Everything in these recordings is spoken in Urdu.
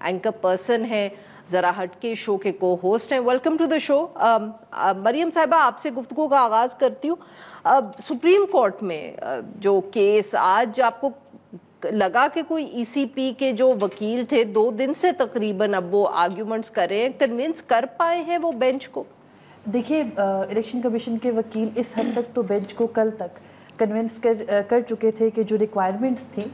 اینکر پرسن ہیں، ذرا ہٹ کے شو کے کو ہوسٹ ہیں. ویلکم ٹو دا شو. مریم صاحبہ آپ سے گفتگو کا آغاز کرتی ہوں. سپریم کورٹ میں جو کیس آج آپ کو لگا کہ کوئی ای سی پی کے جو وکیل تھے 2 دن سے تقریباً اب وہ آرگیومنٹس کر رہے ہیں، کنونس کر پائے ہیں وہ بینچ کو؟ دیکھیے الیکشن کمیشن کے وکیل اس حد تک تو بینچ کو کل تک کنونس کر چکے تھے کہ جو ریکوائرمنٹس تھیں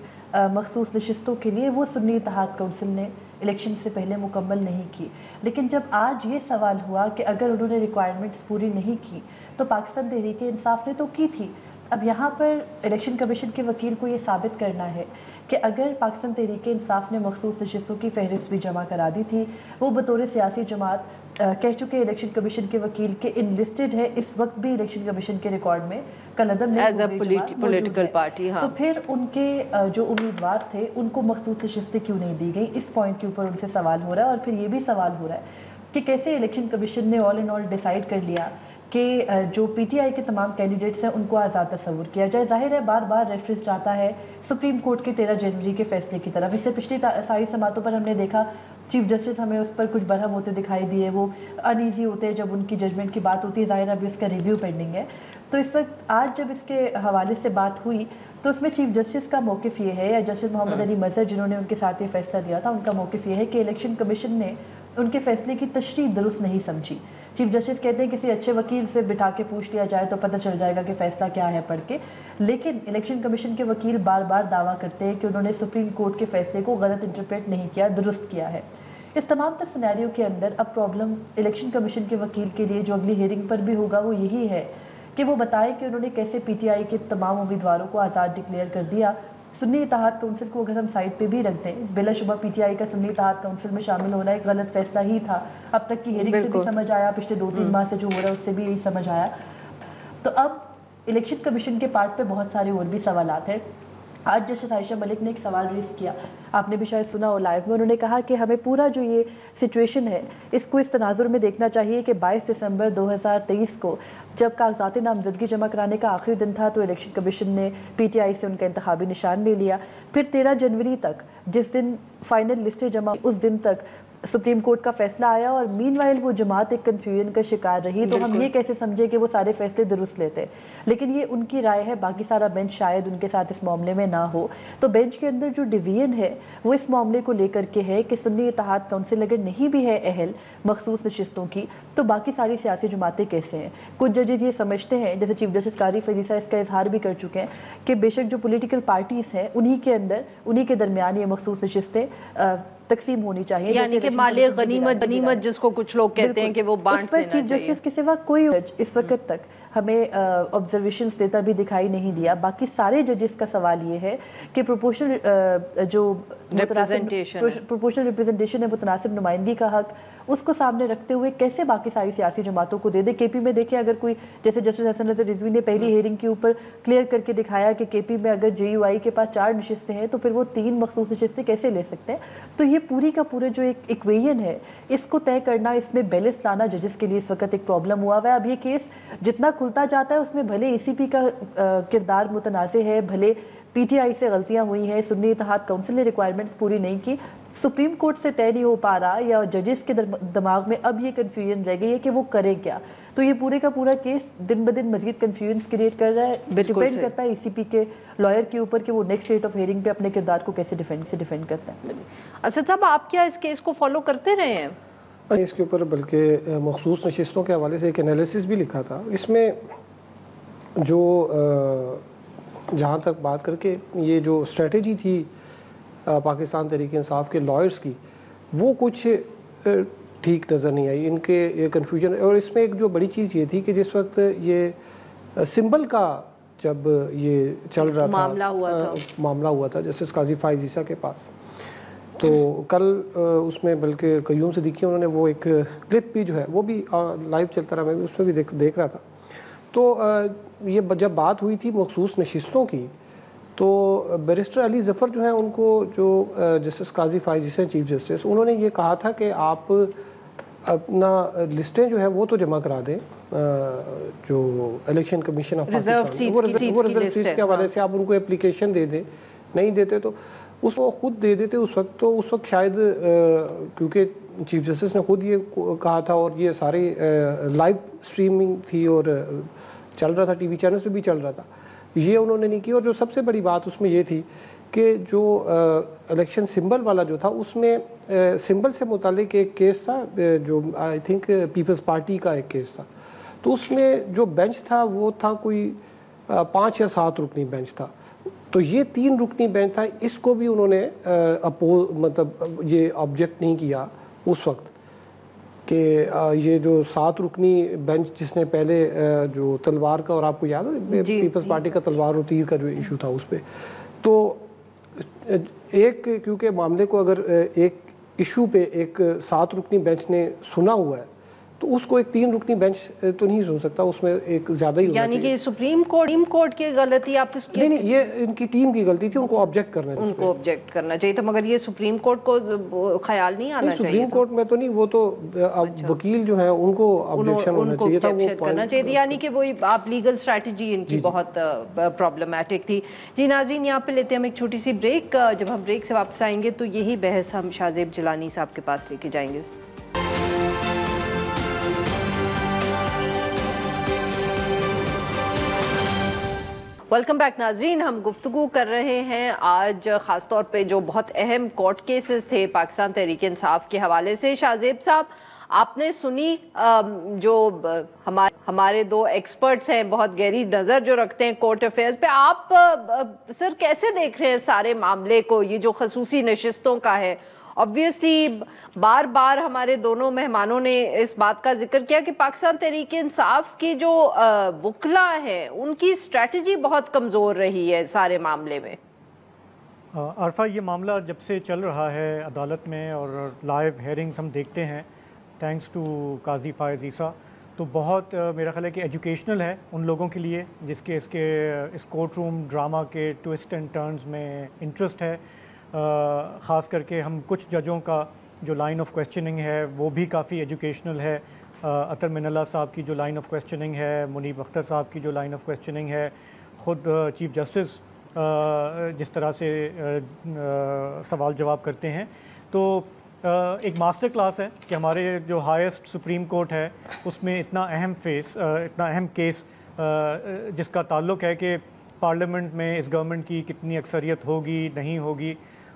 مخصوص نشستوں کے لیے وہ سنی اتحاد کونسل نے الیکشن سے پہلے مکمل نہیں کی. لیکن جب آج یہ سوال ہوا کہ اگر انہوں نے ریکوائرمنٹس پوری نہیں کی تو پاکستان تحریک انصاف نے تو کی تھی. اب یہاں پر الیکشن کمیشن کے وکیل کو یہ ثابت کرنا ہے کہ اگر پاکستان تحریک انصاف نے مخصوص نشستوں کی فہرست بھی جمع کرا دی تھی، وہ بطور سیاسی جماعت کہہ چکے الیکشن کمیشن کے وکیل کے انلسٹڈ ہے اس وقت بھی الیکشن کمیشن کے ریکارڈ میں کالعدم پولیٹیکل پارٹی، تو پھر ان کے جو امیدوار تھے ان کو مخصوص نشستیں کیوں نہیں دی گئی؟ اس پوائنٹ کے اوپر ان سے سوال ہو رہا ہے. اور پھر یہ بھی سوال ہو رہا ہے کہ کیسے الیکشن کمیشن نے آل ان آل ڈیسائیڈ کر لیا کہ جو پی ٹی آئی کے تمام کینڈیڈیٹس ہیں ان کو آزاد تصور کیا جائے. ظاہر ہے بار بار ریفرنس جاتا ہے سپریم کورٹ کے 13 جنوری کے فیصلے کی طرف. اس سے پچھلی ساری سماعتوں پر ہم نے دیکھا چیف جسٹس ہمیں اس پر کچھ برہم ہوتے دکھائی دیے، وہ انیزی ہوتے ہیں جب ان کی ججمنٹ کی بات ہوتی ہے. ظاہر ابھی اس کا ریویو پینڈنگ ہے. تو اس وقت آج جب اس کے حوالے سے بات ہوئی تو اس میں چیف جسٹس کا موقف یہ ہے، یا جسٹس محمد علی مظہر جنہوں نے ان کے ساتھ یہ فیصلہ دیا تھا، ان کا موقف یہ ہے کہ الیکشن کمیشن نے ان کے فیصلے کی تشریح درست نہیں سمجھی. چیف جسٹس کہتے ہیں کسی اچھے وکیل سے بٹھا کے پوچھ لیا جائے تو پتہ چل جائے گا کہ فیصلہ کیا ہے پڑھ کے. لیکن الیکشن کمیشن کے وکیل بار بار دعویٰ کرتے ہیں کہ انہوں نے سپریم کورٹ کے فیصلے کو غلط انٹرپریٹ نہیں کیا، درست کیا ہے. اس تمام تر سینیریو کے اندر اب پرابلم الیکشن کمیشن کے وکیل کے لیے جو اگلی ہیئرنگ پر بھی ہوگا وہ یہی ہے کہ وہ بتائیں کہ انہوں نے کیسے پی ٹی آئی کے تمام امیدواروں کو آزاد ڈکلیئر کر دیا. سنی اتحاد کونسل کو اگر ہم سائڈ پہ بھی رکھ دیں، بلا شبہ پی ٹی آئی کا سنی اتحاد کونسل میں شامل ہونا ایک غلط فیصلہ ہی تھا. اب تک کی ہیئرنگ سے بھی سمجھ آیا، پچھلے 2-3 ماہ سے جو ہو رہا ہے اس سے بھی یہی سمجھ آیا. تو اب الیکشن کمیشن کے پارٹ پہ بہت سارے اور بھی سوالات ہیں. آج جسٹس عائشہ ملک نے ایک سوال ریز کیا، آپ نے بھی شاید سنا ہو لائیو میں. انہوں نے کہا کہ ہمیں پورا جو یہ سچویشن ہے اس کو اس تناظر میں دیکھنا چاہیے کہ 22 دسمبر 2023 کو جب کاغذات نامزدگی جمع کرانے کا آخری دن تھا تو الیکشن کمیشن نے پی ٹی آئی سے ان کا انتخابی نشان لے لیا. پھر 13 جنوری تک جس دن فائنل لسٹیں جمع اس دن تک سپریم کورٹ کا فیصلہ آیا اور مین وائل وہ جماعت ایک کنفیوژن کا شکار رہی. تو ہم یہ کیسے سمجھے کہ وہ سارے فیصلے درست لیتے؟ لیکن یہ ان کی رائے ہے، باقی سارا بینچ شاید ان کے ساتھ اس معاملے میں نہ ہو. تو بینچ کے اندر جو ڈویژن ہے وہ اس معاملے کو لے کر کے ہے کہ سنی اتحاد کونسل اگر نہیں بھی ہے اہل مخصوص نشستوں کی تو باقی ساری سیاسی جماعتیں کیسے ہیں. کچھ ججز یہ سمجھتے ہیں، جیسے چیف جسٹس قاضی فیضی صاحب اس کا اظہار بھی کر چکے ہیں کہ بے شک جو پولیٹیکل پارٹیز ہیں انہی کے درمیان یہ مخصوص نشستیں تقسیم ہونی چاہیے، یعنی کہ مال غنیمت جس کو کچھ لوگ کہتے ہیں کہ وہ بانٹ دینا چاہیے. چیف جسٹس کے سوا کوئی اس وقت تک ہمیں آبزرویشنز دیتا بھی دکھائی نہیں دیا. باقی سارے ججز کا سوال یہ ہے کہ پروپورشنل جو ریپرزنٹیشن ہے، متناسب نمائندگی کا حق، اس کو سامنے رکھتے ہوئے کیسے باقی ساری سیاسی جماعتوں کو دے دے. کے پی میں دیکھیں اگر کوئی جیسے جسٹس حسن رضا رضوی نے پہلی ہیئرنگ کے اوپر کلیئر کر کے دکھایا کہ کے پی میں اگر جے یو آئی کے پاس 4 نشستیں ہیں تو پھر وہ 3 مخصوص نشستیں کیسے لے سکتے ہیں. تو یہ پوری کا پورا جو ایک ایکویژن ہے اس کو طے کرنا، اس میں بیلنس لانا ججز کے لیے اس وقت ایک پرابلم ہوا ہوا ہے. اب یہ کیس جتنا کھلتا جاتا ہے اس میں بھلے ای سی پی کا کردار متنازع ہے، بھلے پی ٹی آئی سے غلطیاں ہوئی ہیں، سنی اتحاد کونسل نے ریکوائرمنٹس پوری نہیں کی، سپریم کورٹ سے طے نہیں ہو پا رہا یا ججز کے دماغ میں اب یہ کنفیوژن رہ گئی ہے کہ وہ کریں کیا. تو یہ پورے کا پورا کیس دن بدن مزید کنفیوژن کریٹ کر رہا ہے. ڈیپینڈ کرتا ہے ای سی پی کے لائر کے اوپر کہ وہ نیکسٹ ڈیٹ آف ہیئرنگ پہ اپنے کردار کو کیسے ڈیفینڈ کرتا ہے. اسد صاحب آپ کیا اس کیس کو فالو کرتے رہے ہیں؟ اس کے اوپر بلکہ مخصوص نشستوں کے حوالے سے ایک انالیسس بھی لکھا تھا. اس میں جو جہاں تک بات کر کے یہ جو اسٹریٹجی تھی پاکستان تحریک انصاف کے لائرز کی، وہ کچھ ٹھیک نظر نہیں آئی. ان کے یہ کنفیوژن، اور اس میں ایک جو بڑی چیز یہ تھی کہ جس وقت یہ سمبل کا جب یہ چل رہا تھا معاملہ ہوا تھا جسٹس قاضی فائز عیسیٰ کے پاس، تو کل اس میں بلکہ قیوم صدیقی انہوں نے وہ ایک کلپ بھی جو ہے وہ بھی لائیو چلتا رہا، میں بھی اس میں بھی دیکھ رہا تھا. تو یہ جب بات ہوئی تھی مخصوص نشستوں کی تو بیرسٹر علی ظفر جو ہیں ان کو جو جسٹس قاضی فائز عیسیٰ چیف جسٹس، انہوں نے یہ کہا تھا کہ آپ اپنا لسٹیں جو ہیں وہ تو جمع کرا دیں، جو الیکشن کمیشن آف پاکستان وہ ریزرو سیٹس کے حوالے سے آپ ان کو اپلیکیشن دے دیں نہیں دیتے تو اس کو خود دے دیتے اس وقت. تو اس وقت شاید کیونکہ چیف جسٹس نے خود یہ کہا تھا اور یہ ساری لائیو اسٹریمنگ تھی اور چل رہا تھا ٹی وی چینلز پہ بھی چل رہا تھا, یہ انہوں نے نہیں کی. اور جو سب سے بڑی بات اس میں یہ تھی کہ جو الیکشن سمبل والا جو تھا اس میں سمبل سے متعلق ایک کیس تھا جو آئی تھنک پیپلز پارٹی کا ایک کیس تھا. تو اس میں جو بینچ تھا وہ تھا کوئی 5 یا 7 رکنی بینچ تھا. تو یہ 3 رکنی بینچ تھا, اس کو بھی انہوں نے مطلب یہ آبجیکٹ نہیں کیا اس وقت کہ یہ جو 7 رکنی بینچ جس نے پہلے جو تلوار کا, اور آپ کو یاد ہے پیپلز پارٹی کا تلوار و تیر کا جو ایشو تھا اس پہ, تو ایک کیونکہ معاملے کو اگر ایک ایشو پہ ایک 7 رکنی بینچ نے سنا ہوا ہے تو اس کو ایک 3 رکنی بینچ تو نہیں سن سکتا, اس میں ایک زیادہ ہی, یعنی کہ سپریم کورٹ کی غلطی آپ اس کی؟ نہیں, یہ ان کی ٹیم کی غلطی تھی, ان کو آبجیکٹ کرنا چاہیے, ان کو آبجیکٹ کرنا چاہیے تھا, مگر یہ سپریم کورٹ کو خیال نہیں آنا چاہیے. سپریم کورٹ میں تو نہیں, وہ تو وکیل جو ہیں ان کو آبجیکشن ہونا چاہیے تھا, وہ کرنا چاہیے تھا, یعنی کہ وہ آپ لیگل اسٹریٹجی ان کی بہت پرابلمٹک تھی. جی ناظرین, یہاں پہ لیتے ہیں ہم ایک چھوٹی سی بریک. جب ہم بریک سے واپس آئیں گے تو یہی بحث ہم شاہ زیب جیلانی صاحب کے پاس لے کے جائیں گے. ویلکم بیک ناظرین, ہم گفتگو کر رہے ہیں آج خاص طور پہ جو بہت اہم کورٹ کیسز تھے پاکستان تحریک انصاف کے حوالے سے. شاہ زیب صاحب, آپ نے سنی جو ہمارے 2 ایکسپرٹس ہیں, بہت گہری نظر جو رکھتے ہیں کورٹ افیئرز پہ. آپ سر کیسے دیکھ رہے ہیں سارے معاملے کو, یہ جو خصوصی نشستوں کا ہے؟ obviously بار بار ہمارے دونوں مہمانوں نے اس بات کا ذکر کیا کہ پاکستان تحریک انصاف کی جو وکلا ہیں ان کی اسٹریٹجی بہت کمزور رہی ہے سارے معاملے میں. عرفہ, یہ معاملہ جب سے چل رہا ہے عدالت میں اور لائیو ہیئرنگز ہم دیکھتے ہیں تھینکس ٹو قاضی فائز عیسیٰ, تو بہت میرا خیال ہے کہ ایجوکیشنل ہے ان لوگوں کے لیے جس کے اس کورٹ روم ڈرامہ کے ٹوسٹ اینڈ ٹرنز میں انٹرسٹ ہے. خاص کر کے ہم کچھ ججوں کا جو لائن آف کویسچننگ ہے وہ بھی کافی ایجوکیشنل ہے. اطہر من اللہ صاحب کی جو لائن آف کویسچننگ ہے, منیب اختر صاحب کی جو لائن آف کویسچننگ ہے, خود چیف جسٹس جس طرح سے سوال جواب کرتے ہیں, تو ایک ماسٹر کلاس ہے کہ ہمارے جو ہائیسٹ سپریم کورٹ ہے اس میں اتنا اہم کیس جس کا تعلق ہے کہ پارلیمنٹ میں اس گورنمنٹ کی کتنی اکثریت ہوگی نہیں ہوگی,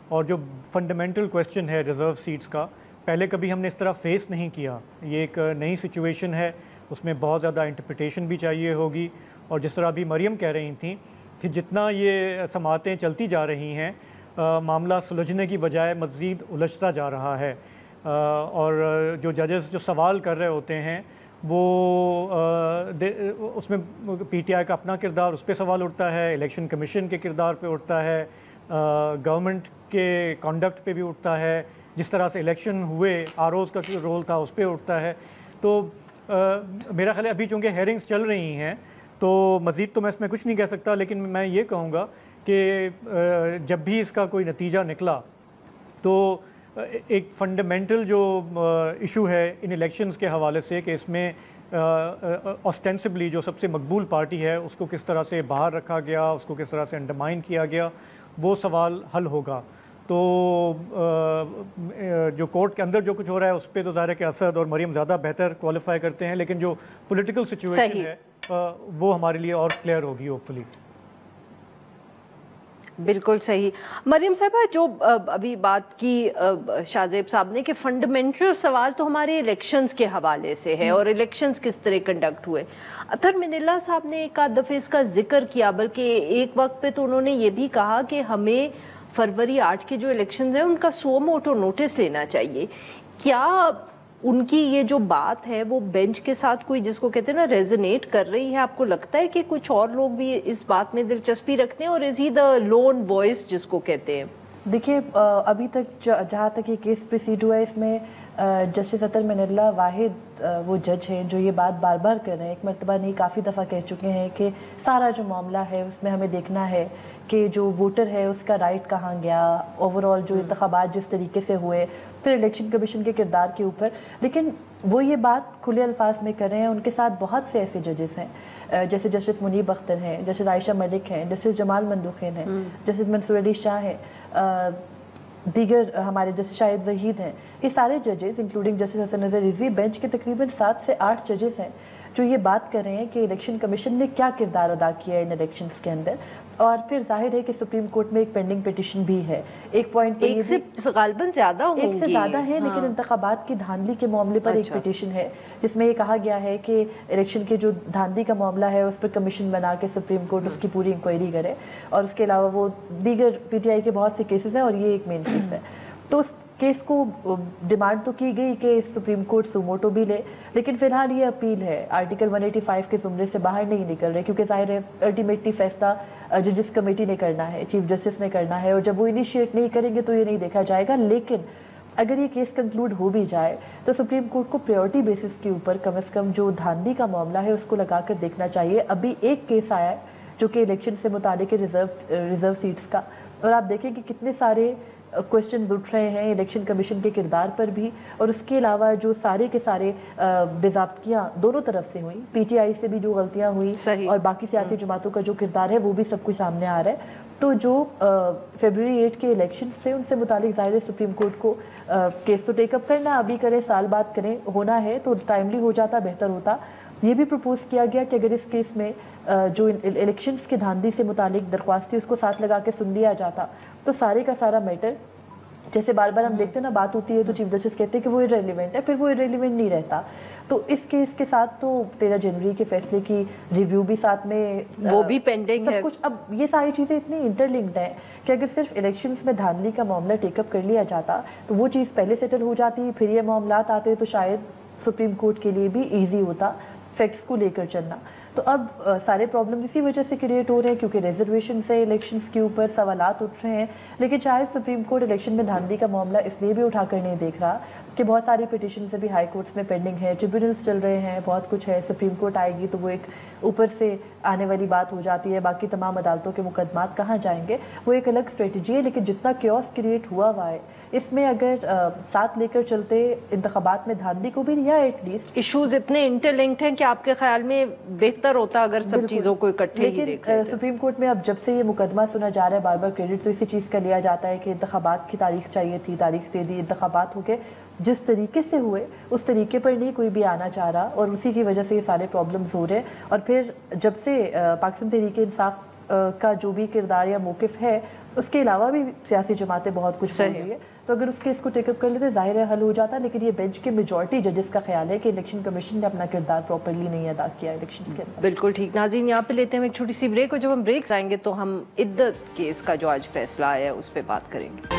اور جو فنڈامنٹل کویسچن ہے ریزرو سیٹس کا, پہلے کبھی ہم نے اس طرح فیس نہیں کیا. یہ ایک نئی سچویشن ہے, اس میں بہت زیادہ انٹرپریٹیشن بھی چاہیے ہوگی. اور جس طرح ابھی مریم کہہ رہی تھیں کہ جتنا یہ سماعتیں چلتی جا رہی ہیں معاملہ سلجھنے کی بجائے مزید الجھتا جا رہا ہے, اور جو ججز جو سوال کر رہے ہوتے ہیں وہ اس میں پی ٹی آئی کا اپنا کردار اس پہ سوال اٹھتا ہے, الیکشن کمیشن کے کردار پہ اٹھتا ہے, گورنمنٹ کے کانڈکٹ پہ بھی اٹھتا ہے, جس طرح سے الیکشن ہوئے آر اوز کا رول تھا اس پہ اٹھتا ہے. تو میرا خیال ہے ابھی چونکہ ہیئرنگز چل رہی ہیں تو مزید تو میں اس میں کچھ نہیں کہہ سکتا, لیکن میں یہ کہوں گا کہ جب بھی اس کا کوئی نتیجہ نکلا تو ایک فنڈامنٹل جو ایشو ہے ان الیکشنز کے حوالے سے کہ اس میں آسٹینسبلی جو سب سے مقبول پارٹی ہے اس کو کس طرح سے باہر رکھا گیا, اس کو کس طرح سے انڈرمائن کیا گیا, وہ سوال حل ہوگا. تو جو کورٹ کے اندر جو کچھ ہو رہا ہے اس پہ تو ظاہر ہے کہ اسد اور مریم زیادہ بہتر کوالیفائی کرتے ہیں, لیکن جو پولیٹیکل سچویشن ہے وہ ہمارے لیے اور کلیئر ہوگی ہوپ فلی. بالکل صحیح. مریم صاحبہ, جو ابھی بات کی شاہ زیب صاحب نے کہ فنڈامنٹل سوال تو ہمارے الیکشنز کے حوالے سے ہے اور الیکشنز کس طرح کنڈکٹ ہوئے. اطہر من اللہ صاحب نے ایک آدھ دفعہ اس کا ذکر کیا, بلکہ ایک وقت پہ تو انہوں نے یہ بھی کہا کہ ہمیں فروری 8 کے جو الیکشنز ہیں ان کا سو موٹو نوٹس لینا چاہیے. کیا ان کی یہ جو بات ہے وہ بینچ کے ساتھ کوئی جس کو کہتے ہیں نا ریزونیٹ کر رہی ہے؟ آپ کو لگتا ہے کہ کچھ اور لوگ بھی اس بات میں دلچسپی رکھتے ہیں, اور از ہی دا لون وائس جس کو کہتے ہیں؟ دیکھیے, ابھی تک جہاں تک یہ کیس پروسیڈ ہوا ہے اس میں جسٹس اطہر من اللہ واحد وہ جج ہیں جو یہ بات بار بار کر رہے ہیں, ایک مرتبہ نہیں کافی دفعہ کہہ چکے ہیں کہ سارا جو معاملہ ہے اس میں ہمیں دیکھنا ہے کہ جو ووٹر ہے اس کا رائٹ کہاں گیا، اوور آل جو انتخابات جس طریقے سے ہوئے، پھر الیکشن کمیشن کے کردار کے اوپر. لیکن وہ یہ بات کھلے الفاظ میں کر رہے ہیں. ان کے ساتھ بہت سے ایسے ججز ہیں جیسے جسٹس منیب اختر ہیں، جسٹس عائشہ ملک ہیں، جسٹس جمال مندوخین ہیں، جسٹس منصور علی شاہ ہیں، دیگر ہمارے جسٹس شاہد وحید ہیں. یہ سارے ججز انکلوڈنگ جسٹس حسن نظر رضوی، بینچ کے تقریباً 7 سے 8 ججز ہیں جو یہ بات کر رہے ہیں کہ الیکشن کمیشن نے کیا کردار ادا کیا ہے ان الیکشنز کے اندر. اور پھر ظاہر ہے کہ سپریم کورٹ میں ایک پینڈنگ پٹیشن بھی ہے. ایک پوائنٹ ایک سے غالباً زیادہ ہوں گی، ایک سے زیادہ ہے، لیکن انتخابات کی دھاندلی کے معاملے پر ایک پٹیشن ہے جس میں یہ کہا گیا ہے کہ الیکشن کے جو دھاندلی کا معاملہ ہے اس پر کمیشن بنا کے سپریم کورٹ اس کی پوری انکوائری کرے. اور اس کے علاوہ وہ دیگر پی ٹی آئی کے بہت سے کیسز ہیں اور یہ ایک مین کیس ہے. تو اس کیس کو ڈیمانڈ تو کی گئی کہ سپریم کورٹ سوموٹو بھی لے، لیکن فی الحال یہ اپیل ہے، آرٹیکل 185 کے زمرے سے باہر نہیں نکل رہے کیونکہ ظاہر ہے الٹیمیٹلی فیصلہ ججز کمیٹی نے کرنا ہے، چیف جسٹس نے کرنا ہے، اور جب وہ انیشیٹ نہیں کریں گے تو یہ نہیں دیکھا جائے گا. لیکن اگر یہ کیس کنکلوڈ ہو بھی جائے تو سپریم کورٹ کو پریورٹی بیسس کے اوپر کم از کم جو دھاندلی کا معاملہ ہے اس کو لگا کر دیکھنا چاہیے. ابھی ایک کیس آیا ہے جو کہ الیکشن سے متعلق ہے ریزرو سیٹس کا، اور آپ دیکھیں کہ کتنے سارے کوشچنز اٹھ رہے ہیں الیکشن کمیشن کے کردار پر بھی، اور اس کے علاوہ جو سارے کے سارے باضابطگیاں دونوں طرف سے ہوئیں، پی ٹی آئی سے بھی جو غلطیاں ہوئیں اور باقی سیاسی جماعتوں کا جو کردار ہے وہ بھی سب کچھ سامنے آ رہا ہے. تو جو فیبروری 8 کے الیکشنز تھے ان سے متعلق ظاہر سپریم کورٹ کو کیس تو ٹیک اپ کرنا، ابھی کرے سال بعد کریں، ہونا ہے تو ٹائملی ہو جاتا بہتر ہوتا. یہ بھی پرپوز کیا گیا کہ اگر اس کیس میں جو الیکشنز کے دھاندلی سے متعلق درخواست تھی اس کو ساتھ لگا کے سن لیا جاتا تو سارے کا سارا میٹر، جیسے بار بار ہم دیکھتے ہیں نا بات ہوتی ہے تو چیف جسٹس کہتے ہیں کہ وہ ارریلیونٹ ہے، پھر وہ ارریلیونٹ نہیں رہتا. تو اس کیس کے ساتھ تو 13 جنوری کے فیصلے کی ریویو بھی ساتھ میں وہ بھی پینڈنگ ہے سب کچھ. اب یہ ساری چیزیں اتنی انٹر لنکڈ ہیں کہ اگر صرف الیکشنز میں دھاندلی کا معاملہ ٹیک اپ کر لیا جاتا تو وہ چیز پہلے سیٹل ہو جاتی، پھر یہ معاملات آتے تو شاید سپریم کورٹ کے لیے بھی ایزی ہوتا فیکٹس کو لے کر چلنا. تو اب سارے پرابلم اسی وجہ سے کریٹ ہو رہے ہیں کیونکہ ریزرویشن سے الیکشنز کے اوپر سوالات اٹھ رہے ہیں. لیکن شاید سپریم کورٹ الیکشن میں دھاندلی کا معاملہ اس لیے بھی اٹھا کر نہیں دیکھ رہا کہ بہت ساری پٹیشنز ابھی ہائی کورٹس میں پینڈنگ ہے، ٹریبیونلز چل رہے ہیں، بہت کچھ ہے. سپریم کورٹ آئے گی تو وہ ایک اوپر سے آنے والی بات ہو جاتی ہے، باقی تمام عدالتوں کے مقدمات کہاں جائیں گے، وہ ایک الگ اسٹریٹجی ہے. لیکن جتنا کیوس کریٹ ہوا ہوا ہے اس میں اگر ساتھ لے کر چلتے انتخابات میں دھاندلی کو بھی، یا ایٹ لیسٹ ایشوز اتنے انٹر لنکڈ ہیں کہ آپ کے خیال میں بہتر ہوتا اگر سب چیزوں کو اکٹھے ہی دیکھ لیتے. سپریم کورٹ میں اب جب سے یہ مقدمہ سنا جا رہا ہے بار بار کریڈٹ تو اسی چیز کا لیا جاتا ہے کہ انتخابات کی تاریخ چاہیے تھی، تاریخ دے دی، انتخابات ہو کے جس طریقے سے ہوئے اس طریقے پر نہیں کوئی بھی آنا چاہ رہا، اور اسی کی وجہ سے یہ سارے پرابلمز ہو رہے. اور پھر جب سے پاکستان تحریک انصاف کا جو بھی کردار یا موقف ہے اس کے علاوہ بھی سیاسی جماعتیں بہت کچھ کر رہی ہے، تو اگر اس کیس کو ٹیک اپ کر لیتے ظاہر ہے حل ہو جاتا. لیکن یہ بینچ کے میجورٹی ججز کا خیال ہے کہ الیکشن کمیشن نے اپنا کردار پراپرلی نہیں ادا کیا الیکشنز کے اندر. بالکل ٹھیک. ناظرین یہاں پہ لیتے ہیں ایک چھوٹی سی بریک، اور جب ہم بریک آئیں گے تو ہم عدت کیس کا جو آج فیصلہ آیا ہے اس پہ بات کریں گے.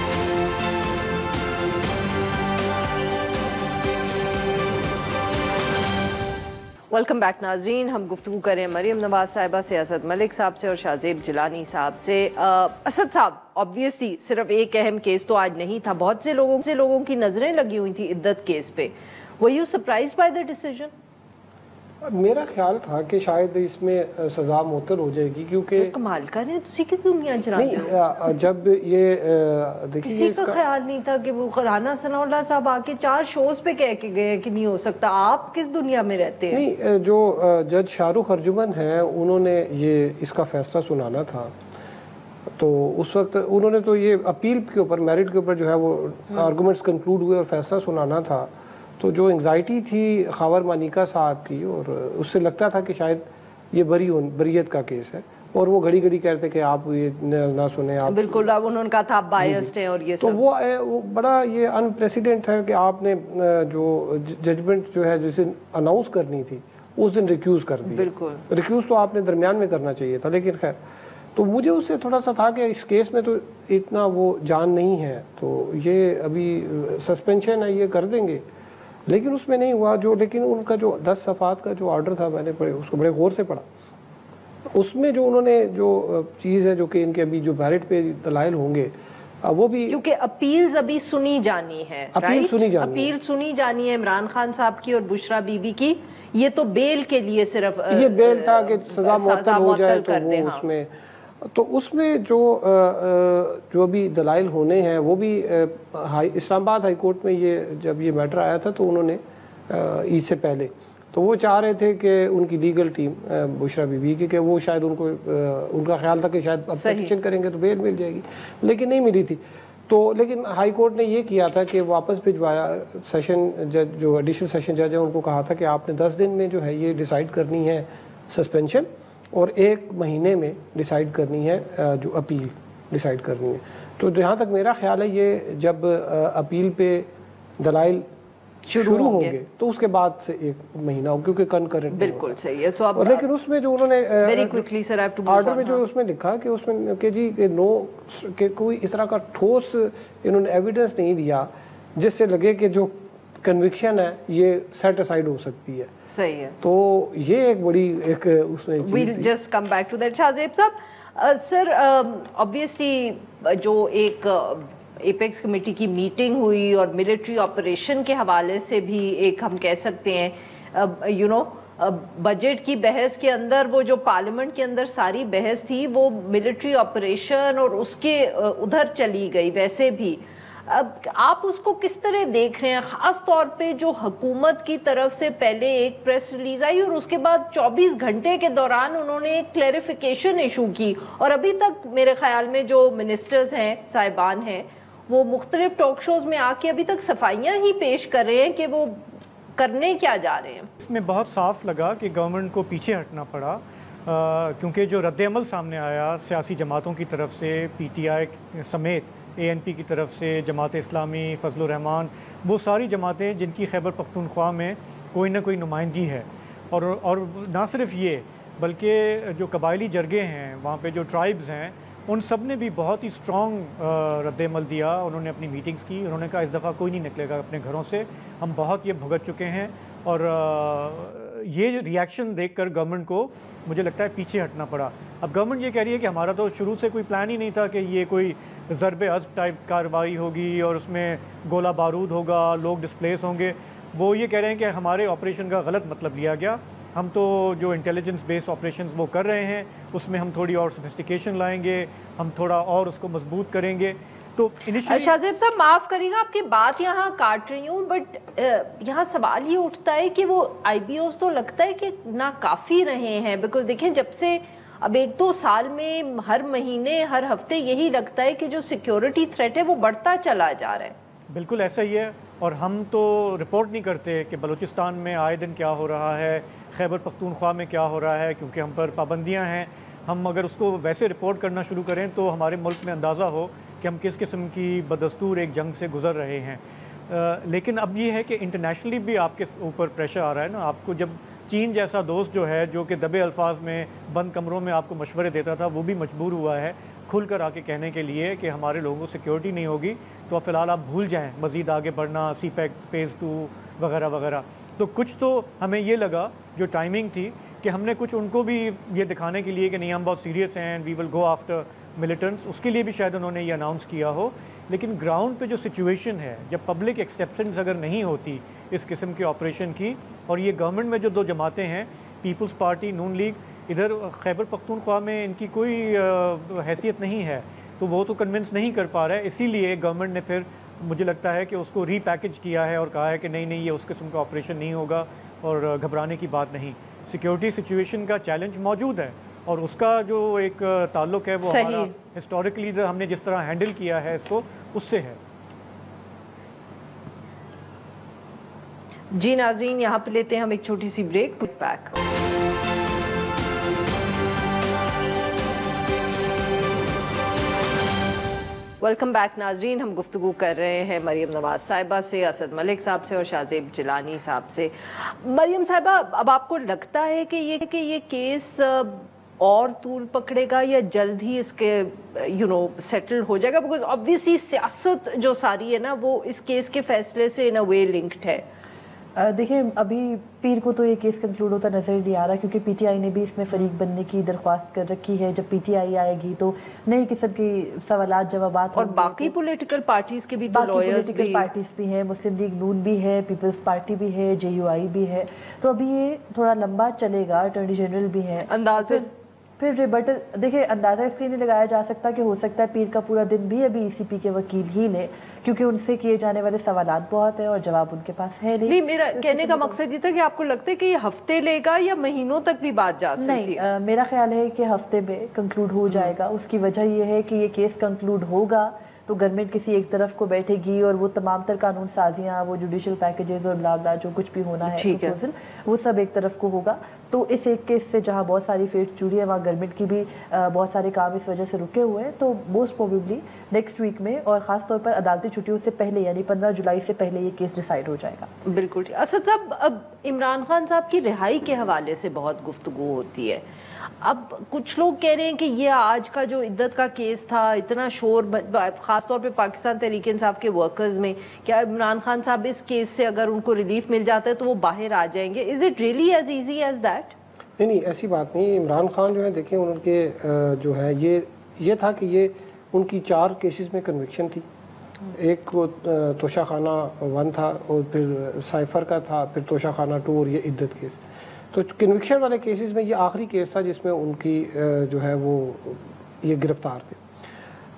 ویلکم بیک ناظرین. ہم گفتگو کریں مریم نواز صاحبہ سے، اسد ملک صاحب سے اور شاہزیب جیلانی صاحب سے. اسد صاحب، obviously صرف ایک اہم کیس تو آج نہیں تھا، بہت سے لوگوں کی نظریں لگی ہوئی تھی عدت کیس پہ. Were you surprised by the decision? میرا خیال تھا کہ شاید اس میں سزا معطل ہو جائے گی کیونکہ کمال کر رہے ہیں تسی کس دنیا چلاتے ہو. جب یہ دیکھیے کسی کا خیال نہیں تھا کہ وہ رانا ثناء اللہ صاحب آ کے 4 شوز پہ کہہ کے گئے کہ نہیں ہو سکتا. آپ کس دنیا میں رہتے ہیں؟ نہیں، جو جج شاہ رخ ارجمن ہیں انہوں نے یہ اس کا فیصلہ سنانا تھا، تو اس وقت انہوں نے تو یہ اپیل کے اوپر، میرٹ کے اوپر جو ہے وہ آرگومنٹس کنکلوڈ ہوئے اور فیصلہ سنانا تھا. تو جو انگزائٹی تھی خاور مانیکا صاحب کی، اور اس سے لگتا تھا کہ شاید یہ بریت کا کیس ہے، اور وہ گھڑی گھڑی کہتے کہ آپ یہ نہ سنیں. آپ بالکل، اب انہوں نے کہا تھا آپ بائسڈ ہیں اور یہ تو وہ بڑا یہ ان پریسیڈنٹ ہے کہ آپ نے جو ججمنٹ جو ہے جسے اناؤنس کرنی تھی اس دن ریکیوز کر دی. بالکل ریکیوز تو آپ نے درمیان میں کرنا چاہیے تھا. لیکن خیر، تو مجھے اس سے تھوڑا سا تھا کہ اس کیس میں تو اتنا وہ جان نہیں ہے، تو یہ ابھی سسپینشن ہے، یہ کر دیں گے. لیکن اس میں نہیں ہوا. لیکن ان کا جو 10 صفحات کا جو آرڈر تھا، میں نے اس کو بڑے غور سے پڑھا. اس میں جو انہوں نے جو چیز ہے جو کہ ان کے ابھی جو میرٹ پہ دلائل ہوں گے وہ بھی، کیونکہ اپیلز ابھی سنی جانی ہے، اپیل سنی جانی ہے عمران خان صاحب کی اور بشرا بی بی کی. یہ تو بیل کے لیے صرف یہ بیل تھا کہ سزا معطل ہو جائے تو وہ اس میں. تو اس میں جو بھی دلائل ہونے ہیں وہ بھی اسلام آباد ہائی کورٹ میں جب یہ میٹر آیا تھا تو انہوں نے عید سے پہلے تو وہ چاہ رہے تھے کہ ان کی legal team Bushra be be کی کہ وہ شاید ان کا خیال تھا کہ شاید اب پٹیشن کریں گے تو بیل مل جائے گی، لیکن نہیں ملی تھی. تو لیکن ہائی کورٹ نے یہ کیا تھا کہ واپس بھجوایا، سیشن جج جو ایڈیشنل سیشن جج ہے ان کو کہا تھا کہ آپ نے 10 دن میں جو ہے یہ ڈیسائیڈ کرنی ہے سسپینشن، اور 1 مہینے میں ڈیسائیڈ کرنی ہے جو اپیل ڈیسائیڈ کرنی ہے. تو جہاں تک میرا خیال ہے یہ جب اپیل پہ دلائل شروع ہوں گے تو اس کے بعد سے 1 مہینہ ہو، کیونکہ کنکرنٹ بالکل صحیح ہے. تو اب لیکن اس میں جو انہوں نے ویری کوئکلی سر آرڈر میں جو اس میں لکھا کہ اس میں کہ جی کہ کوئی اس طرح کا ٹھوس انہوں نے ایویڈنس نہیں دیا جس سے لگے کہ جو کنوکشن ہے یہ سیٹ اسائڈ ہو سکتی ہے. صحیح ہے. تو یہ ایک بڑی اس میں we'll just come back to that. Shahzeb صاحب سر obviously جو ایک ایپیکس کمیٹی کی میٹنگ ہوئی اور ملٹری آپریشن کے حوالے سے بھی ایک ہم کہہ سکتے ہیں بجٹ کی بحث کے اندر وہ جو پارلیمنٹ کے اندر ساری بحث تھی وہ ملٹری آپریشن اور اس کے ادھر چلی گئی. ویسے بھی اب آپ اس کو کس طرح دیکھ رہے ہیں، خاص طور پہ جو حکومت کی طرف سے پہلے ایک پریس ریلیز آئی اور اس کے بعد 24 گھنٹے کے دوران انہوں نے ایک کلیریفیکیشن ایشو کی، اور ابھی تک میرے خیال میں جو منسٹرز ہیں، صاحبان ہیں، وہ مختلف ٹاک شوز میں آ کے ابھی تک صفائیاں ہی پیش کر رہے ہیں کہ وہ کرنے کیا جا رہے ہیں. اس میں بہت صاف لگا کہ گورنمنٹ کو پیچھے ہٹنا پڑا، کیونکہ جو رد عمل سامنے آیا سیاسی جماعتوں کی طرف سے، پی ٹی آئی سمیت ANP کی طرف سے، جماعت اسلامی، فضل الرحمان، وہ ساری جماعتیں جن کی خیبر پختونخوا میں کوئی نہ کوئی نمائندگی ہے، اور نہ صرف یہ بلکہ جو قبائلی جرگے ہیں وہاں پہ جو ٹرائبز ہیں ان سب نے بھی بہت ہی سٹرانگ رد عمل دیا. انہوں نے اپنی میٹنگز کی، انہوں نے کہا اس دفعہ کوئی نہیں نکلے گا اپنے گھروں سے، ہم بہت یہ بھگت چکے ہیں. اور یہ ری ایکشن دیکھ کر گورنمنٹ کو مجھے لگتا ہے پیچھے ہٹنا پڑا. اب گورنمنٹ یہ کہہ رہی ہے کہ ہمارا تو شروع سے کوئی پلان ہی نہیں تھا کہ یہ کوئی ضرب عضب ٹائپ کارروائی ہوگی اور اس میں گولہ بارود ہوگا، لوگ ڈسپلیس ہوں گے. وہ یہ کہہ رہے ہیں کہ ہمارے آپریشن کا غلط مطلب لیا گیا، ہم تو جو انٹیلیجنس بیس آپریشنز وہ کر رہے ہیں اس میں ہم تھوڑی اور سوفسٹیکیشن لائیں گے، ہم تھوڑا اور اس کو مضبوط کریں گے. تو شاہزیب صاحب معاف کریے گا آپ کی بات یہاں کاٹ رہی ہوں، بٹ یہاں سوال یہ اٹھتا ہے کہ وہ آئی بی اوز تو لگتا ہے کہ ناکافی رہے ہیں، بیکاز دیکھیں جب سے اب 1-2 سال میں ہر مہینے ہر ہفتے یہی لگتا ہے کہ جو سیکیورٹی تھریٹ ہے وہ بڑھتا چلا جا رہا ہے. بالکل ایسا ہی ہے، اور ہم تو رپورٹ نہیں کرتے کہ بلوچستان میں آئے دن کیا ہو رہا ہے، خیبر پختونخوا میں کیا ہو رہا ہے، کیونکہ ہم پر پابندیاں ہیں. ہم اگر اس کو ویسے رپورٹ کرنا شروع کریں تو ہمارے ملک میں اندازہ ہو کہ ہم کس قسم کی بدستور ایک جنگ سے گزر رہے ہیں. لیکن اب یہ ہے کہ انٹرنیشنلی بھی آپ کے اوپر پریشر آ رہا ہے نا. آپ کو جب چین جیسا دوست جو ہے جو کہ دبے الفاظ میں بند کمروں میں آپ کو مشورے دیتا تھا، وہ بھی مجبور ہوا ہے کھل کر آ کے کہنے کے لیے کہ ہمارے لوگوں کو سیکیورٹی نہیں ہوگی تو فی الحال آپ بھول جائیں مزید آگے بڑھنا، سی پیک فیز 2 وغیرہ وغیرہ. تو کچھ تو ہمیں یہ لگا جو ٹائمنگ تھی کہ ہم نے کچھ ان کو بھی یہ دکھانے کے لیے کہ نہیں ہم بہت سیریس ہیں، وی ول گو آفٹر ملیٹنٹس، اس کے لیے بھی شاید انہوں نے یہ اناؤنس کیا ہو. لیکن گراؤنڈ پہ جو سچویشن ہے، جب پبلک ایکسیپٹنس اگر نہیں ہوتی اس قسم کے آپریشن کی، اور یہ گورنمنٹ میں جو 2 جماعتیں ہیں، پیپلز پارٹی، نون لیگ، ادھر خیبر پختونخوا میں ان کی کوئی حیثیت نہیں ہے، تو وہ تو کنونس نہیں کر پا رہا ہے. اسی لیے گورنمنٹ نے پھر مجھے لگتا ہے کہ اس کو ری پیکج کیا ہے اور کہا ہے کہ نہیں یہ اس قسم کا آپریشن نہیں ہوگا اور گھبرانے کی بات نہیں. سیکیورٹی سچویشن کا چیلنج موجود ہے، اور اس کا جو ایک تعلق ہے وہ ہمارا ہسٹوریکلی ہم نے جس طرح ہینڈل کیا ہے اس کو، اس سے ہے. جی ناظرین، یہاں پہ لیتے ہیں ہم ایک چھوٹی سی بریک. بیک ویلکم بیک ناظرین. ہم گفتگو کر رہے ہیں مریم نواز صاحبہ سے، اسد ملک صاحب سے اور شاہزیب جیلانی صاحب سے. مریم صاحبہ، اب آپ کو لگتا ہے کہ یہ کیس اور طول پکڑے گا یا جلد ہی اس کے سیٹل ہو جائے گا؟ بیکاز آبویسلی سیاست جو ساری ہے نا وہ اس کیس کے فیصلے سے ان اے وے لنکڈ ہے. دیکھیں ابھی پیر کو تو یہ کیس کنکلوڈ ہوتا نظر نہیں آ رہا، کیونکہ پی ٹی آئی نے بھی اس میں فریق بننے کی درخواست کر رکھی ہے. جب پی ٹی آئی آئے گی تو نئی قسم کی سوالات جوابات، اور باقی پولیٹیکل پارٹیز کے بھی تو لائرز بھی، پارٹیز بھی ہیں، مسلم لیگ نون بھی ہے، پیپلز پارٹی بھی ہے، JUI بھی ہے. تو ابھی یہ تھوڑا لمبا چلے گا. اٹارنی جنرل بھی ہے. پھر ریبٹل دیکھیں اندازہ اس لیے نہیں لگایا جا سکتا کہ ہو سکتا ہے پیر کا پورا دن بھی ابھی ای سی پی کے وکیل ہی لیں کیونکہ ان سے کیے جانے والے سوالات بہت ہیں اور جواب ان کے پاس ہے نہیں. میرا کہنے کا مقصد یہ تھا کہ آپ کو لگتا ہے کہ یہ ہفتے لے گا یا مہینوں تک بھی بات جا سکتی ہے؟ نہیں، میرا خیال ہے کہ ہفتے میں کنکلوڈ ہو جائے گا. اس کی وجہ یہ ہے کہ یہ کیس کنکلوڈ ہوگا تو گورنمنٹ کسی ایک طرف کو بیٹھے گی اور وہ تمام تر قانون سازیاں، وہ جوڈیشل پیکیجز اور بلا بلا جو کچھ بھی ہونا ہے پروپوزل، وہ سب ایک طرف کو ہوگا. تو اس ایک کیس سے جہاں بہت ساری فیٹس جڑی ہے وہاں گورنمنٹ کی بھی بہت سارے کام اس وجہ سے رکے ہوئے ہیں. تو موسٹ پروبیبلی نیکسٹ ویک میں اور خاص طور پر عدالتی چھٹیوں سے پہلے یعنی 15 جولائی سے پہلے یہ کیس ڈیسائیڈ ہو جائے گا. بالکل. اسد صاحب، اب عمران خان صاحب کی رہائی کے حوالے سے بہت گفتگو ہوتی ہے. اب کچھ لوگ کہہ رہے ہیں کہ یہ آج کا جو عدت کا کیس تھا، اتنا شور خاص طور پہ پاکستان تحریک انصاف کے ورکرز میں، کیا عمران خان صاحب اس کیس سے اگر ان کو ریلیف مل جاتا ہے تو وہ باہر آ جائیں گے؟ Is it really as easy as that? نہیں، ایسی بات نہیں. عمران خان جو ہے دیکھیں ان کے جو ہے یہ تھا کہ یہ ان کی 4 کیسز میں کنوکشن تھی. ایک توشہ خانہ 1 تھا اور پھر سائفر کا تھا، پھر توشہ خانہ 2 اور یہ عدت کیس. تو کنوکشن والے کیسز میں یہ آخری کیس تھا جس میں ان کی جو ہے وہ یہ گرفتار تھے.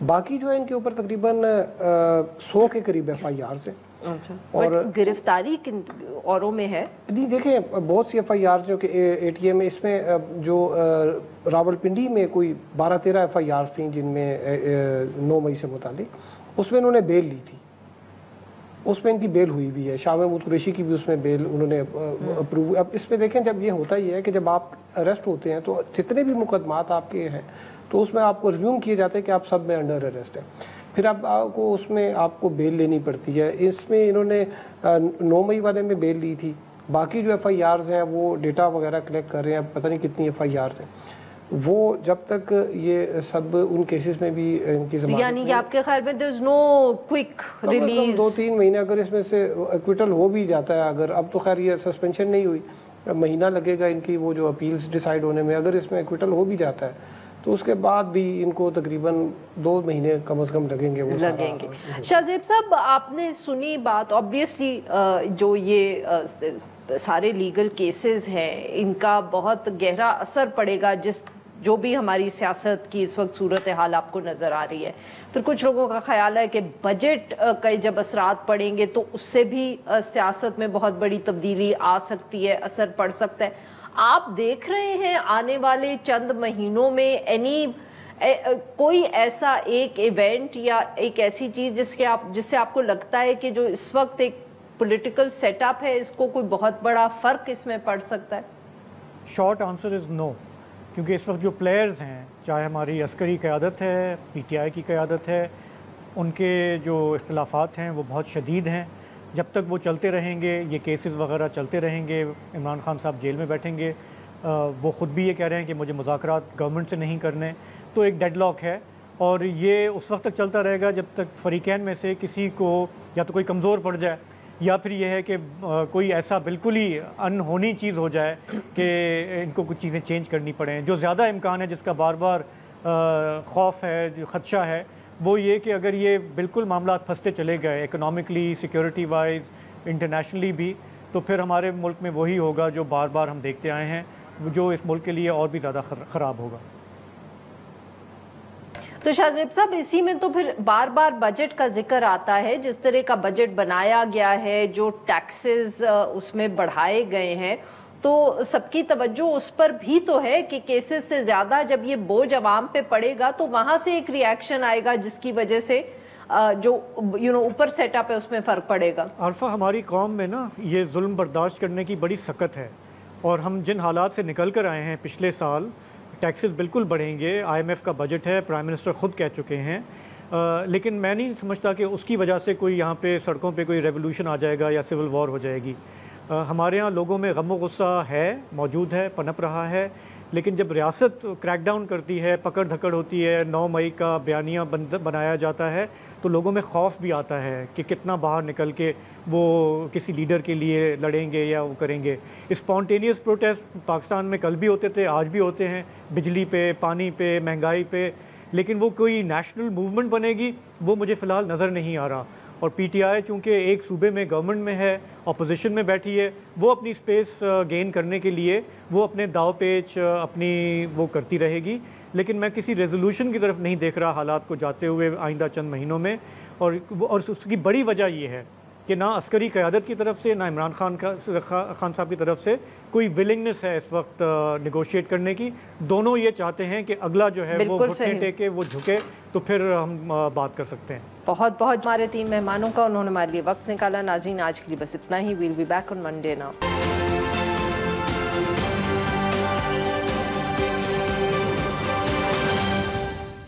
باقی جو ہے ان کے اوپر تقریباً 100 کے قریب ایف آئی آرز ہیں. اور گرفتاری کن اوروں میں ہے؟ نہیں دیکھیں بہت سی ایف آئی آر جو کہ اے ٹی ایم میں، اس میں جو راول پنڈی میں کوئی 12-13 ایف آئی آرز تھیں جن میں 9 مئی سے متعلق، اس میں انہوں نے بیل لی تھی. اس میں ان کی بیل ہوئی بھی ہے. شاہ محمود قریشی کی بھی اس میں بیل انہوں نے اپروو. اب اس میں دیکھیں جب یہ ہوتا ہی ہے کہ جب آپ اریسٹ ہوتے ہیں تو جتنے بھی مقدمات آپ کے ہیں تو اس میں آپ کو ریزیوم کیے جاتے ہیں کہ آپ سب میں انڈر اریسٹ ہیں. پھر آپ کو اس میں آپ کو بیل لینی پڑتی ہے. اس میں انہوں نے 9 مئی والے میں بیل لی تھی. باقی جو ایف آئی آرز ہیں وہ ڈیٹا وغیرہ کلیکٹ کر رہے ہیں. پتہ نہیں کتنی ایف آئی آرز ہیں. وہ جب تک یہ سب ان کیسز میں بھی ان کی ضمانت، یعنی کہ آپ کے خیال میں there is no quick release؟ 2-3 مہینے اگر اس میں سے ایکویٹل ہو بھی جاتا ہے، اگر اب تو خیر یہ سسپینشن نہیں ہوئی، مہینہ لگے گا ان کی وہ جو اپیلز ڈیسائیڈ ہونے میں. اگر اس میں ایکویٹل ہو بھی جاتا ہے تو اس کے بعد بھی ان کو تقریباً 2 مہینے کم از کم لگیں گے. شاہ زیب صاحب، آپ نے سنی بات، آبویسلی جو یہ سارے لیگل کیسز ہیں ان کا بہت گہرا اثر پڑے گا جو بھی ہماری سیاست کی اس وقت صورتحال آپ کو نظر آ رہی ہے. پھر کچھ لوگوں کا خیال ہے کہ بجٹ کے جب اثرات پڑیں گے تو اس سے بھی سیاست میں بہت بڑی تبدیلی آ سکتی ہے، اثر پڑ سکتا ہے. آپ دیکھ رہے ہیں آنے والے چند مہینوں میں کوئی ایسا ایک ایونٹ یا ایک ایسی چیز جس سے آپ کو لگتا ہے کہ جو اس وقت ایک پولیٹیکل سیٹ اپ ہے اس کو کوئی بہت بڑا فرق اس میں پڑ سکتا ہے؟ شارٹ آنسر از نو. کیونکہ اس وقت جو پلیئرز ہیں، چاہے ہماری عسکری قیادت ہے، پی ٹی آئی کی قیادت ہے، ان کے جو اختلافات ہیں وہ بہت شدید ہیں. جب تک وہ چلتے رہیں گے، یہ کیسز وغیرہ چلتے رہیں گے، عمران خان صاحب جیل میں بیٹھیں گے. وہ خود بھی یہ کہہ رہے ہیں کہ مجھے مذاکرات گورنمنٹ سے نہیں کرنے. تو ایک ڈیڈ لاک ہے اور یہ اس وقت تک چلتا رہے گا جب تک فریقین میں سے کسی کو یا تو کوئی کمزور پڑ جائے یا پھر یہ ہے کہ کوئی ایسا بالکل ہی انہونی چیز ہو جائے کہ ان کو کچھ چیزیں چینج کرنی پڑیں. جو زیادہ امکان ہے، جس کا بار بار خوف ہے، جو خدشہ ہے، وہ یہ کہ اگر یہ بالکل معاملات پھنستے چلے گئے اکنامکلی، سیکیورٹی وائز، انٹرنیشنلی بھی، تو پھر ہمارے ملک میں وہی ہوگا جو بار بار ہم دیکھتے آئے ہیں، جو اس ملک کے لیے اور بھی زیادہ خراب ہوگا. تو شاہ زیب صاحب، اسی میں تو پھر بار بار بجٹ کا ذکر آتا ہے. جس طرح کا بجٹ بنایا گیا ہے، جو ٹیکسز اس میں بڑھائے گئے ہیں، تو سب کی توجہ اس پر بھی تو ہے کہ کیسز سے زیادہ جب یہ بوجھ عوام پہ پڑے گا تو وہاں سے ایک ری ایکشن آئے گا جس کی وجہ سے جو اوپر سیٹ اپ ہے اس میں فرق پڑے گا. عارفہ، ہماری قوم میں نا یہ ظلم برداشت کرنے کی بڑی سخت ہے، اور ہم جن حالات سے نکل کر آئے ہیں پچھلے سال، ٹیکسز بالکل بڑھیں گے. آئی ایم ایف کا بجٹ ہے، پرائم منسٹر خود کہہ چکے ہیں. لیکن میں نہیں سمجھتا کہ اس کی وجہ سے کوئی یہاں پہ سڑکوں پہ کوئی ریولوشن آ جائے گا یا سول وار ہو جائے گی. ہمارے ہاں لوگوں میں غم و غصہ ہے، موجود ہے، پنپ رہا ہے. لیکن جب ریاست کریک ڈاؤن کرتی ہے، پکڑ دھکڑ ہوتی ہے، 9 مئی کا بیانیہ بنایا جاتا ہے، تو لوگوں میں خوف بھی آتا ہے کہ کتنا باہر نکل کے وہ کسی لیڈر کے لیے لڑیں گے یا وہ کریں گے. اسپونٹینیس پروٹیسٹ پاکستان میں کل بھی ہوتے تھے، آج بھی ہوتے ہیں، بجلی پہ، پانی پہ، مہنگائی پہ. لیکن وہ کوئی نیشنل موومنٹ بنے گی وہ مجھے فی الحال نظر نہیں آ رہا. اور پی ٹی آئی چونکہ ایک صوبے میں گورنمنٹ میں ہے، اپوزیشن میں بیٹھی ہے، وہ اپنی سپیس گین کرنے کے لیے وہ اپنے داؤ پیچ اپنی وہ کرتی رہے گی، لیکن میں کسی ریزولوشن کی طرف نہیں دیکھ رہا حالات کو جاتے ہوئے آئندہ چند مہینوں میں، اور اس کی بڑی وجہ یہ ہے کہ نہ عسکری قیادت کی طرف سے نہ عمران خان صاحب کی طرف سے کوئی ولنگنس ہے اس وقت نیگوشیٹ کرنے کی. دونوں یہ چاہتے ہیں کہ اگلا جو ہے وہ گھٹنے ٹیکے، وہ جھکے، تو پھر ہم بات کر سکتے ہیں. بہت بہت ہمارے 3 مہمانوں کا، انہوں نے ہمارے لیے وقت نکالا. ناظرین آج کے لیے بس اتنا ہی. We'll be back on Monday نا.